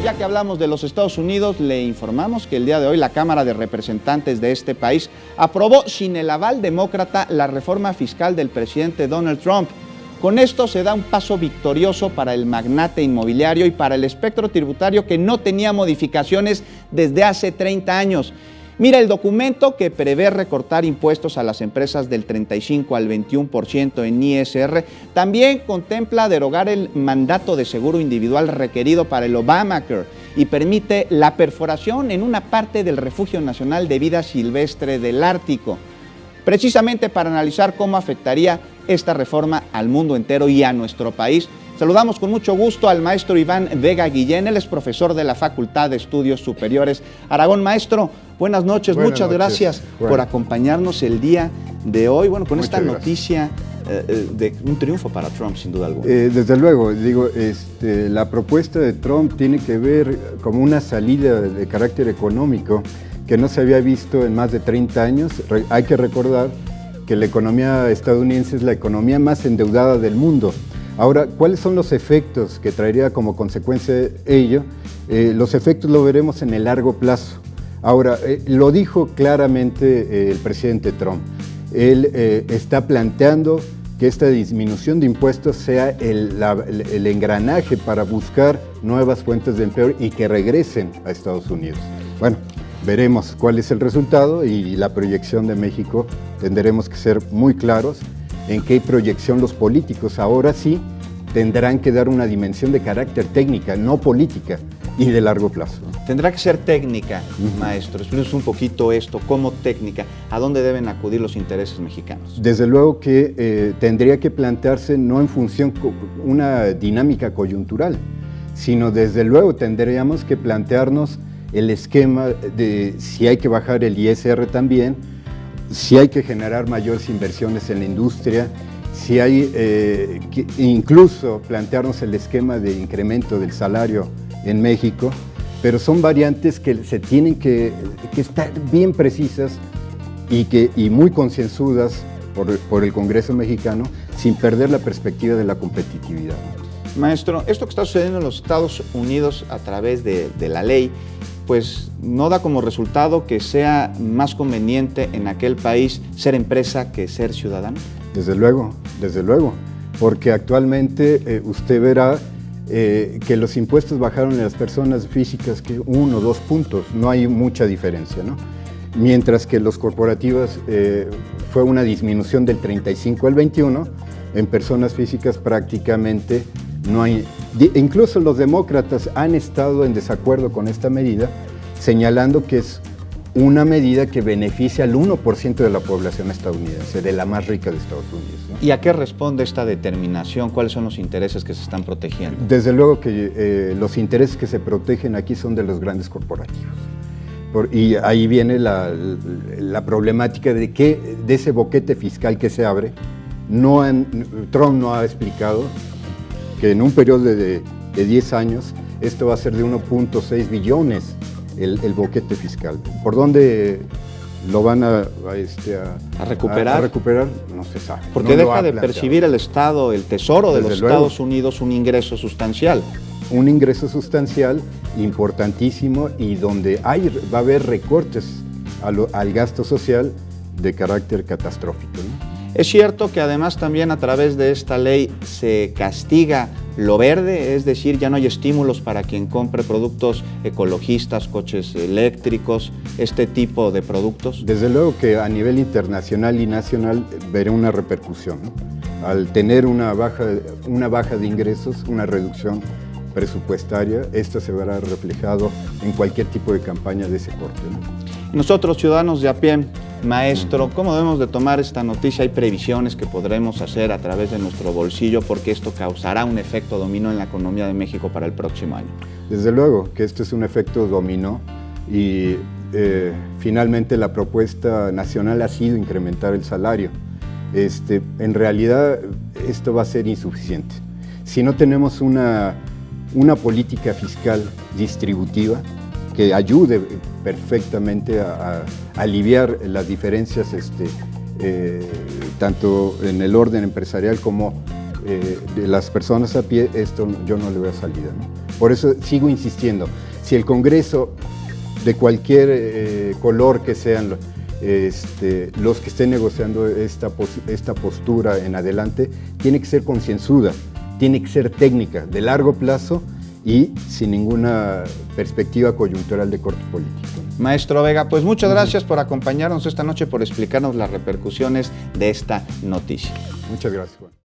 Ya que hablamos de los Estados Unidos, le informamos que el día de hoy la Cámara de Representantes de este país aprobó sin el aval demócrata la reforma fiscal del presidente Donald Trump. Con esto se da un paso victorioso para el magnate inmobiliario y para el espectro tributario que no tenía modificaciones desde hace 30 años. Mira, el documento que prevé recortar impuestos a las empresas del 35 al 21% en ISR también contempla derogar el mandato de seguro individual requerido para el Obamacare y permite la perforación en una parte del Refugio Nacional de Vida Silvestre del Ártico, precisamente para analizar cómo afectaría esta reforma al mundo entero y a nuestro país. Saludamos con mucho gusto al maestro Iván Vega Guillén, él es profesor de la Facultad de Estudios Superiores Aragón. Maestro, buenas noches, muchas gracias por acompañarnos el día de hoy, bueno, con esta noticia de un triunfo para Trump, sin duda alguna. Desde luego, digo, la propuesta de Trump tiene que ver como una salida de carácter económico que no se había visto en más de 30 años. Hay que recordar que la economía estadounidense es la economía más endeudada del mundo. Ahora, ¿cuáles son los efectos que traería como consecuencia de ello? Los efectos lo veremos en el largo plazo. Ahora, lo dijo claramente el presidente Trump. Él está planteando que esta disminución de impuestos sea el engranaje para buscar nuevas fuentes de empleo y que regresen a Estados Unidos. Bueno, veremos cuál es el resultado y la proyección de México. Tendremos que ser muy claros en qué proyección los políticos ahora sí tendrán que dar una dimensión de carácter técnica, no política, y de largo plazo. Tendrá que ser técnica, maestro. Explíquenos un poquito esto, como técnica, ¿a dónde deben acudir los intereses mexicanos? Desde luego que tendría que plantearse no en función de una dinámica coyuntural, sino desde luego tendríamos que plantearnos el esquema de si hay que bajar el ISR también, si hay que generar mayores inversiones en la industria, si hay que incluso plantearnos el esquema de incremento del salario en México, pero son variantes que se tienen que estar bien precisas y muy concienzudas por el Congreso mexicano, sin perder la perspectiva de la competitividad. Maestro, esto que está sucediendo en los Estados Unidos a través de la ley, pues no da como resultado que sea más conveniente en aquel país ser empresa que ser ciudadano. Desde luego, porque actualmente usted verá que los impuestos bajaron en las personas físicas que 1 o 2 puntos, no hay mucha diferencia, ¿no? Mientras que los corporativos fue una disminución del 35 al 21, en personas físicas prácticamente no hay. Incluso los demócratas han estado en desacuerdo con esta medida, señalando que es una medida que beneficia al 1% de la población estadounidense, de la más rica de Estados Unidos, ¿no? ¿Y a qué responde esta determinación? ¿Cuáles son los intereses que se están protegiendo? Desde luego que los intereses que se protegen aquí son de los grandes corporativos. Y ahí viene la problemática de ese boquete fiscal que se abre. Trump no ha explicado que en un periodo de 10 años esto va a ser de 1.6 billones el boquete fiscal. ¿Por dónde lo van a recuperar? No se sabe. Porque no deja de percibir el Estado, el Tesoro de los Estados Unidos, un ingreso sustancial. Un ingreso sustancial importantísimo y donde va a haber recortes al gasto social de carácter catastrófico, ¿no? Es cierto que además también a través de esta ley se castiga lo verde, es decir, ya no hay estímulos para quien compre productos ecologistas, coches eléctricos, este tipo de productos. Desde luego que a nivel internacional y nacional verá una repercusión, ¿no? Al tener una baja de ingresos, una reducción presupuestaria, esto se verá reflejado en cualquier tipo de campaña de ese corte, ¿no? Nosotros, ciudadanos de a pie, maestro, ¿cómo debemos de tomar esta noticia? Hay previsiones que podremos hacer a través de nuestro bolsillo porque esto causará un efecto dominó en la economía de México para el próximo año. Desde luego que esto es un efecto dominó y finalmente la propuesta nacional ha sido incrementar el salario. En realidad esto va a ser insuficiente. Si no tenemos una política fiscal distributiva que ayude perfectamente a aliviar las diferencias tanto en el orden empresarial como de las personas a pie, esto yo no le veo salida, ¿no? Por eso sigo insistiendo, si el Congreso de cualquier color que sean los que estén negociando esta postura en adelante, tiene que ser concienzuda, tiene que ser técnica, de largo plazo y sin ninguna perspectiva coyuntural de corte político. Maestro Vega, pues muchas gracias por acompañarnos esta noche, por explicarnos las repercusiones de esta noticia. Muchas gracias, Juan.